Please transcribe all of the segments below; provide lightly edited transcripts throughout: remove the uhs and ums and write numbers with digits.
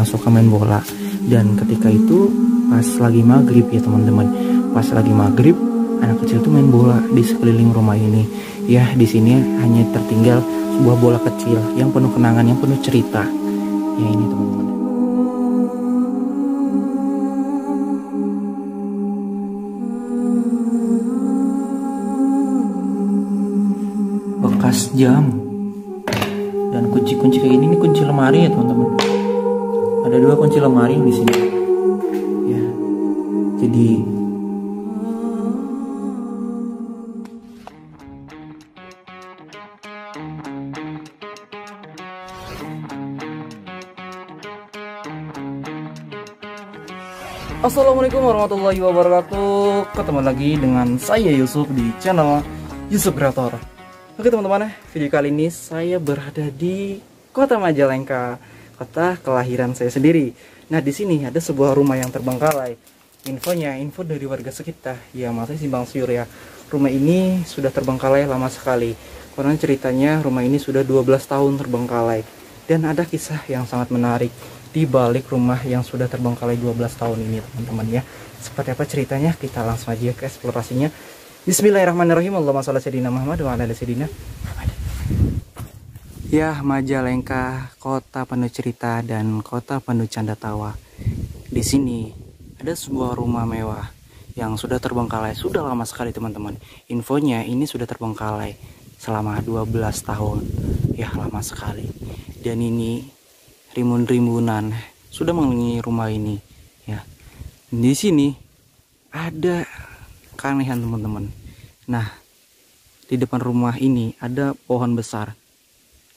yang suka main bola. Dan ketika itu pas lagi maghrib ya teman-teman, pas lagi maghrib anak kecil tuh main bola di sekeliling rumah ini. Ya, di sini hanya tertinggal sebuah bola kecil yang penuh kenangan, yang penuh cerita. Ya ini teman-teman. Bekas jam dan kunci-kunci kayak gini, ini kunci lemari ya teman-teman. Ada 2 kunci lemari di sini. Ya, jadi Assalamualaikum warahmatullahi wabarakatuh. Ketemu lagi dengan saya Yusuf di channel Yusuf Creator. Oke teman-teman, video kali ini saya berada di Kota Majalengka, kota kelahiran saya sendiri. Nah, di sini ada sebuah rumah yang terbengkalai. Info dari warga sekitar, ya masih simpang siur ya. Rumah ini sudah terbengkalai lama sekali. Karena ceritanya rumah ini sudah 12 tahun terbengkalai. Dan ada kisah yang sangat menarik di balik rumah yang sudah terbengkalai 12 tahun ini teman-teman ya. Seperti apa ceritanya? Kita langsung aja ke eksplorasinya. Bismillahirrahmanirrahim. Allahumma shalli ala sayyidina Muhammad wa ala ali sayyidina Muhammad. Ya, Majalengka, kota penuh cerita dan kota penuh canda tawa. Di sini ada sebuah rumah mewah yang sudah terbengkalai sudah lama sekali teman-teman. Infonya ini sudah terbengkalai selama 12 tahun. Ya, lama sekali. Dan ini rimbun-rimbunan sudah mengelilingi rumah ini ya. Di sini ada keanehan teman-teman. Nah, di depan rumah ini ada pohon besar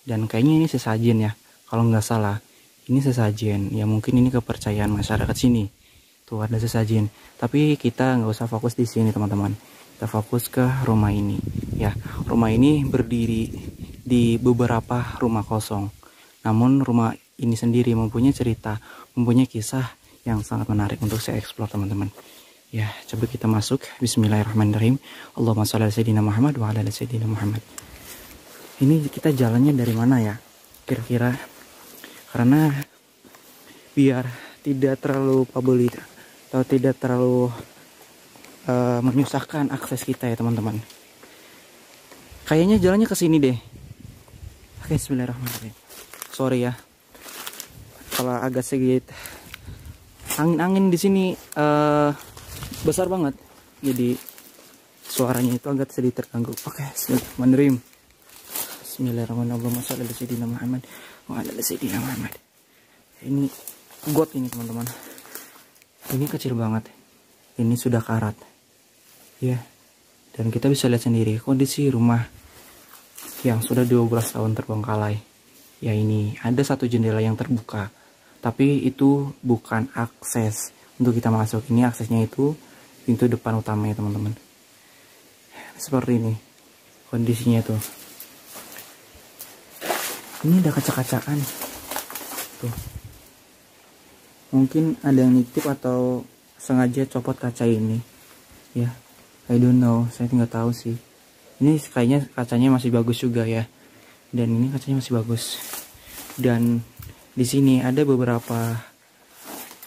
dan kayaknya ini sesajen ya, kalau nggak salah ini sesajen ya. Mungkin ini kepercayaan masyarakat sini, tuh ada sesajen. Tapi kita nggak usah fokus di sini teman-teman, kita fokus ke rumah ini ya. Rumah ini berdiri di beberapa rumah kosong, namun rumah ini sendiri mempunyai cerita, mempunyai kisah yang sangat menarik untuk saya eksplor teman-teman. Ya, coba kita masuk. Bismillahirrahmanirrahim. Allahumma shalli ala sayyidina Muhammad wa ala ali sayyidina Muhammad. Ini kita jalannya dari mana ya? Kira-kira, karena biar tidak terlalu publik atau tidak terlalu menyusahkan akses kita ya teman-teman. Kayaknya jalannya ke sini deh. Oke, bismillahirrahmanirrahim. Sorry ya kalau agak sedikit angin di sini besar banget, jadi suaranya itu agak sedikit terganggu. Oke, bismillahirrahmanirrahim. Bismillahirrahmanirrahim. Shallallahu alaihi Muhammad wa ala sayyidina Muhammad. Ini got ini teman-teman. Ini kecil banget. Ini sudah karat. Ya. Dan kita bisa lihat sendiri kondisi rumah yang sudah 12 tahun terbengkalai. Ya, ini ada satu jendela yang terbuka, tapi itu bukan akses untuk kita masuk. Ini aksesnya itu pintu depan utama ya teman-teman. Seperti ini kondisinya tuh. Ini ada kaca-kacaan tuh. Mungkin ada yang nitip atau sengaja copot kaca ini ya. I don't know, saya nggak tahu sih. Ini kayaknya kacanya masih bagus juga ya. Dan ini kacanya masih bagus. Dan di sini ada beberapa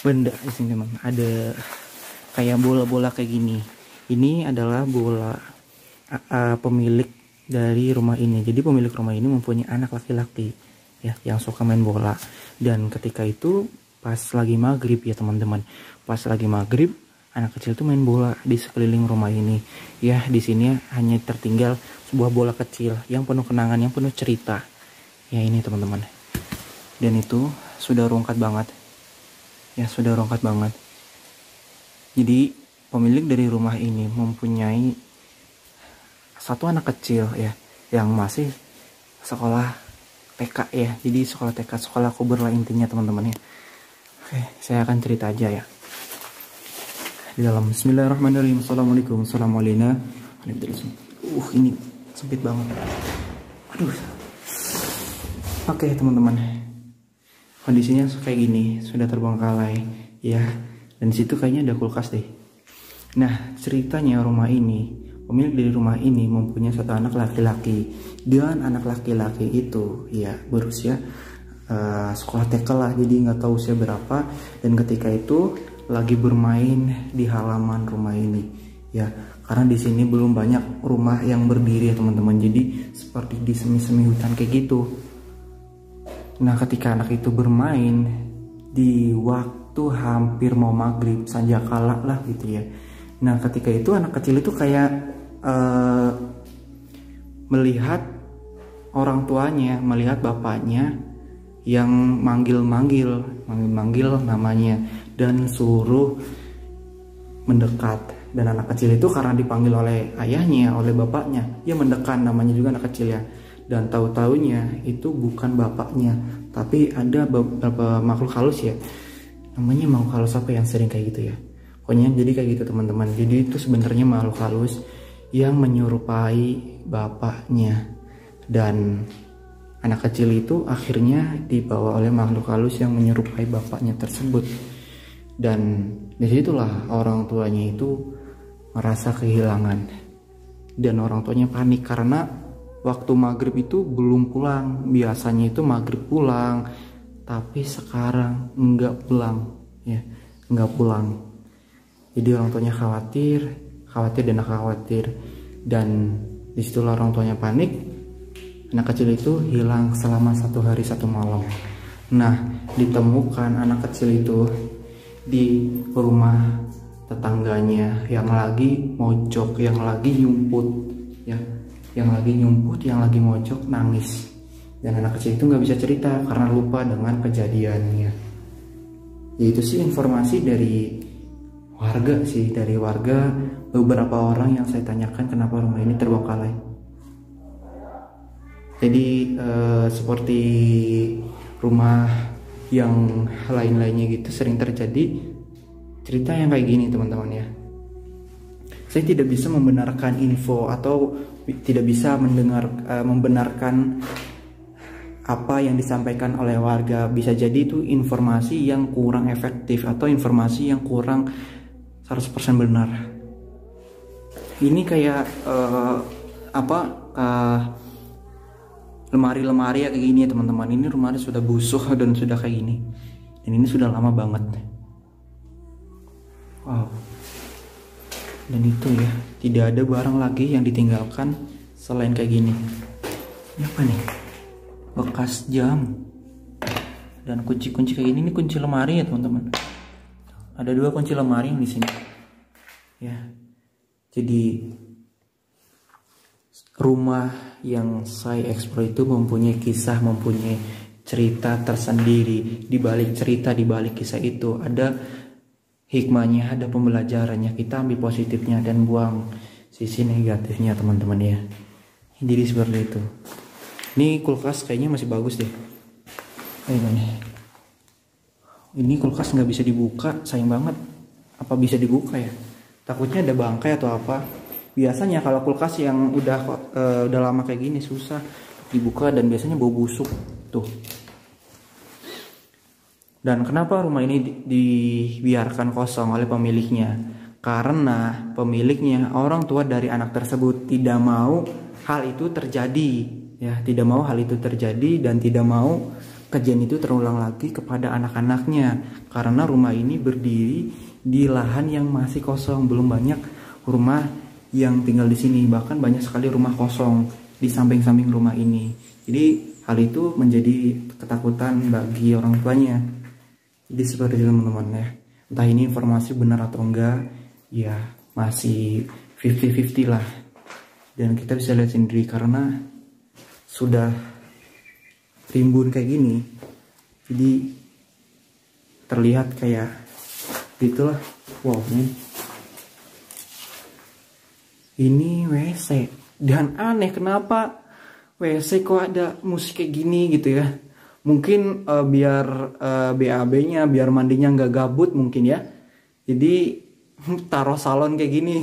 benda di sini teman. Ada kayak bola-bola kayak gini. Ini adalah bola pemilik dari rumah ini. Jadi pemilik rumah ini mempunyai anak laki-laki ya yang suka main bola. Dan ketika itu pas lagi maghrib ya teman-teman. Pas lagi maghrib anak kecil tuh main bola di sekeliling rumah ini. Ya, di sini hanya tertinggal sebuah bola kecil yang penuh kenangan, yang penuh cerita. Ya ini teman-teman. Dan itu sudah rungkat banget. Ya, sudah rungkat banget. Jadi pemilik dari rumah ini mempunyai satu anak kecil ya yang masih sekolah TK ya. Jadi sekolah TK, sekolah kubur lah intinya teman-teman ya. Oke, saya akan cerita aja ya. Di dalam bismillahirrahmanirrahim. Assalamualaikum warahmatullahi. Ini sempit banget. Aduh. Oke teman-teman, kondisinya kayak gini, sudah terbengkalai ya. Dan disitu kayaknya ada kulkas deh. Nah, ceritanya rumah ini, pemilik dari rumah ini mempunyai satu anak laki-laki. Dan anak laki-laki itu ya berusia sekolah TK lah, jadi nggak tahu usia berapa. Dan ketika itu lagi bermain di halaman rumah ini ya, karena di sini belum banyak rumah yang berdiri ya teman-teman, jadi seperti di semi-semi hutan kayak gitu. Nah ketika anak itu bermain di waktu hampir mau maghrib, sanjakala lah gitu ya. Nah ketika itu anak kecil itu kayak melihat orang tuanya, melihat bapaknya yang manggil namanya dan suruh mendekat. Dan anak kecil itu karena dipanggil oleh ayahnya, oleh bapaknya, dia mendekat, namanya juga anak kecil ya. Dan tahu-taunya itu bukan bapaknya, tapi ada beberapa makhluk halus ya. Namanya makhluk halus apa yang sering kayak gitu ya. Pokoknya jadi kayak gitu teman-teman. Jadi itu sebenarnya makhluk halus yang menyerupai bapaknya. Dan anak kecil itu akhirnya dibawa oleh makhluk halus yang menyerupai bapaknya tersebut. Dan disitulah orang tuanya itu merasa kehilangan. Dan orang tuanya panik karena waktu maghrib itu belum pulang. Biasanya itu maghrib pulang, tapi sekarang enggak pulang ya, enggak pulang. Jadi orang tuanya khawatir dan khawatir. Dan disitulah orang tuanya panik. Anak kecil itu hilang selama 1 hari 1 malam. Nah, ditemukan anak kecil itu di rumah tetangganya yang lagi mojok, yang lagi nyumput, ya, yang lagi mojok nangis. Dan anak kecil itu nggak bisa cerita karena lupa dengan kejadiannya. Yaitu sih informasi dari warga beberapa orang yang saya tanyakan kenapa rumah ini terbengkalai. Jadi seperti rumah yang lain-lainnya gitu sering terjadi cerita yang kayak gini teman-teman ya. Saya tidak bisa membenarkan info atau tidak bisa membenarkan apa yang disampaikan oleh warga. Bisa jadi itu informasi yang kurang efektif atau informasi yang kurang 100% benar. Ini kayak lemari-lemari ya kayak gini ya teman-teman. Ini lemari sudah busuk dan sudah kayak gini. Dan ini sudah lama banget. Wow. Dan itu ya, tidak ada barang lagi yang ditinggalkan selain kayak gini. Ini apa nih? Bekas jam. Dan kunci-kunci kayak gini, ini kunci lemari ya teman-teman. Ada 2 kunci lemari yang di sini. Ya. Jadi rumah yang saya eksplor itu mempunyai kisah, mempunyai cerita tersendiri. Di balik cerita, di balik kisah itu ada hikmahnya, ada pembelajarannya. Kita ambil positifnya dan buang sisi negatifnya teman-teman ya. Jadi seperti itu. Ini kulkas kayaknya masih bagus deh. Ini kulkas nggak bisa dibuka, sayang banget. Apa bisa dibuka ya? Takutnya ada bangkai atau apa. Biasanya kalau kulkas yang udah lama kayak gini susah dibuka dan biasanya bau busuk tuh. Dan kenapa rumah ini dibiarkan kosong oleh pemiliknya? Karena pemiliknya, orang tua dari anak tersebut, tidak mau hal itu terjadi, ya, tidak mau hal itu terjadi dan tidak mau kejadian itu terulang lagi kepada anak-anaknya. Karena rumah ini berdiri di lahan yang masih kosong, belum banyak rumah yang tinggal di sini, bahkan banyak sekali rumah kosong di samping-samping rumah ini. Jadi hal itu menjadi ketakutan bagi orang tuanya. Jadi seperti itu teman-teman ya. Entah ini informasi benar atau enggak, ya masih 50-50 lah. Dan kita bisa lihat sendiri karena sudah rimbun kayak gini, jadi terlihat kayak gitulah. Wow, ini WC. Dan aneh kenapa WC kok ada musik kayak gini gitu ya. Mungkin biar BAB-nya, biar mandinya nggak gabut mungkin ya. Jadi taruh salon kayak gini.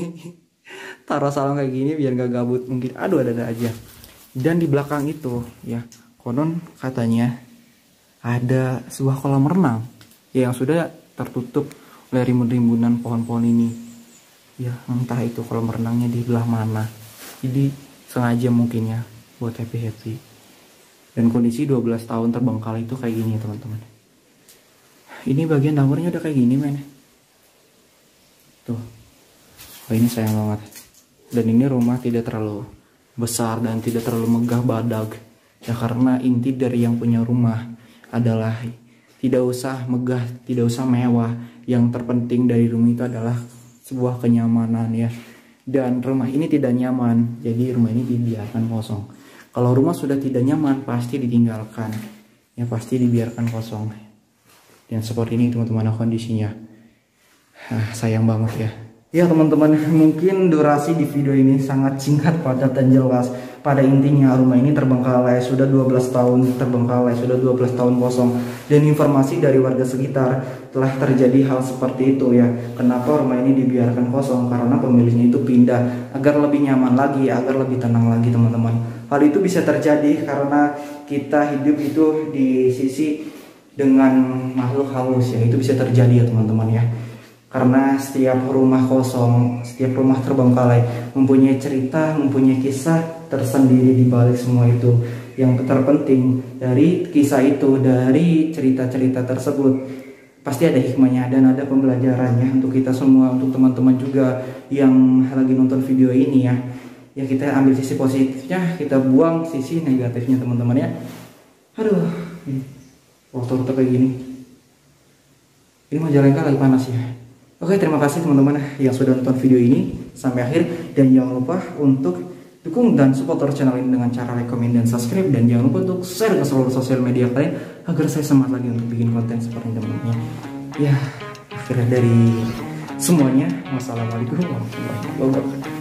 Taruh salon kayak gini biar nggak gabut mungkin. Aduh, ada aja. Dan di belakang itu ya, konon katanya ada sebuah kolam renang yang sudah tertutup oleh rimbun-rimbunan pohon-pohon ini. Ya, entah itu kolam renangnya di belah mana. Jadi sengaja mungkin ya buat happy-happy. Dan kondisi 12 tahun terbengkalai itu kayak gini teman-teman. Ini bagian dapurnya udah kayak gini men. Tuh. Oh ini sayang banget. Dan ini rumah tidak terlalu besar dan tidak terlalu megah badag. Ya karena inti dari yang punya rumah adalah tidak usah megah, tidak usah mewah. Yang terpenting dari rumah itu adalah sebuah kenyamanan ya. Dan rumah ini tidak nyaman, jadi rumah ini dibiarkan kosong. Kalau rumah sudah tidak nyaman, pasti ditinggalkan. Ya pasti dibiarkan kosong. Dan seperti ini teman-teman kondisinya. Sayang banget ya. Ya teman-teman, mungkin durasi di video ini sangat singkat, padat dan jelas. Pada intinya rumah ini terbengkalai, sudah 12 tahun terbengkalai, sudah 12 tahun kosong. Dan informasi dari warga sekitar telah terjadi hal seperti itu ya. Kenapa rumah ini dibiarkan kosong? Karena pemiliknya itu pindah agar lebih nyaman lagi, agar lebih tenang lagi teman-teman. Hal itu bisa terjadi karena kita hidup itu di sisi dengan makhluk halus ya. Itu bisa terjadi ya teman-teman ya. Karena setiap rumah kosong, setiap rumah terbengkalai mempunyai cerita, mempunyai kisah tersendiri di balik semua itu. Yang terpenting dari kisah itu, dari cerita-cerita tersebut, pasti ada hikmahnya dan ada pembelajarannya untuk kita semua, untuk teman-teman juga yang lagi nonton video ini ya. Ya kita ambil sisi positifnya, kita buang sisi negatifnya teman-teman ya. Aduh, waktu kayak gini. Ini Majalengka lagi panas ya. Oke, terima kasih teman-teman yang sudah nonton video ini sampai akhir. Dan jangan lupa untuk dukung dan support channel ini dengan cara rekomen dan subscribe. Dan jangan lupa untuk share ke seluruh sosial media kalian agar saya semangat lagi untuk bikin konten seperti ini teman-teman. Ya, akhirnya dari semuanya, wassalamualaikum warahmatullahi wabarakatuh.